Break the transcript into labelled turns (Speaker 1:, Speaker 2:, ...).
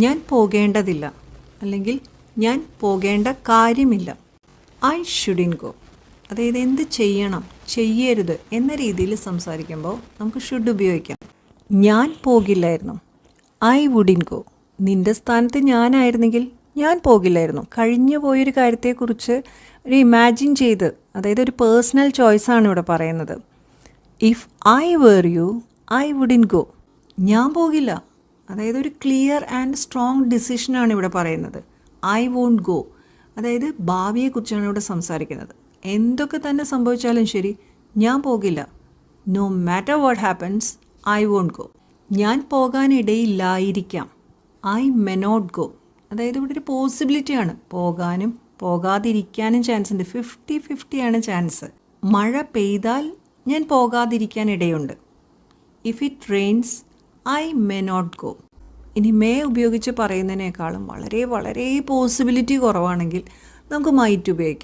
Speaker 1: ഞാൻ പോകേണ്ടതില്ല അല്ലെങ്കിൽ ഞാൻ പോകേണ്ട കാര്യമില്ല. I shouldn't go. അതായത് എന്ത് ചെയ്യണം ചെയ്യരുത് എന്ന രീതിയിൽ സംസാരിക്കുമ്പോൾ നമുക്ക് ഷുഡ് ഉപയോഗിക്കാം. ഞാൻ പോകില്ലായിരുന്നു. I wouldn't go. നിൻ്റെ സ്ഥാനത്ത് ഞാനായിരുന്നെങ്കിൽ ഞാൻ പോകില്ലായിരുന്നു. കഴിഞ്ഞു പോയൊരു കാര്യത്തെക്കുറിച്ച് ഒരു ഇമാജിൻ ചെയ്ത്, അതായത് ഒരു പേഴ്സണൽ ചോയ്സാണ് ഇവിടെ പറയുന്നത്. If I were you I wouldn't go. ഞാൻ പോകില്ല. അതായത് ഒരു ക്ലിയർ ആൻഡ് സ്ട്രോങ് ഡിസിഷനാണ് ഇവിടെ പറയുന്നത്. I won't go. അതായത് ഭാവിയെക്കുറിച്ചാണ് ഇവിടെ സംസാരിക്കുന്നത്. എന്തൊക്കെ തന്നെ സംഭവിച്ചാലും ശരി, ഞാൻ പോകില്ല. No matter what happens I won't go. ഞാൻ പോകാനിടയില്ലായിരിക്കാം. I may not go. അതായത് ഇവിടെ ഒരു പോസിബിലിറ്റിയാണ്. പോകാനും പോകാതിരിക്കാനും ചാൻസ് ഉണ്ട്. 50-50 ചാൻസ്. മഴ പെയ്താൽ ഞാൻ പോകാതിരിക്കാൻ ഇടയുണ്ട്. If it rains I may not go. ഇനി മേ ഉപയോഗിച്ച് പറയുന്നതിനേക്കാളും വളരെ വളരെ പോസിബിലിറ്റി കുറവാണെങ്കിൽ നമുക്ക് മൈറ്റ് ഉപയോഗിക്കാം.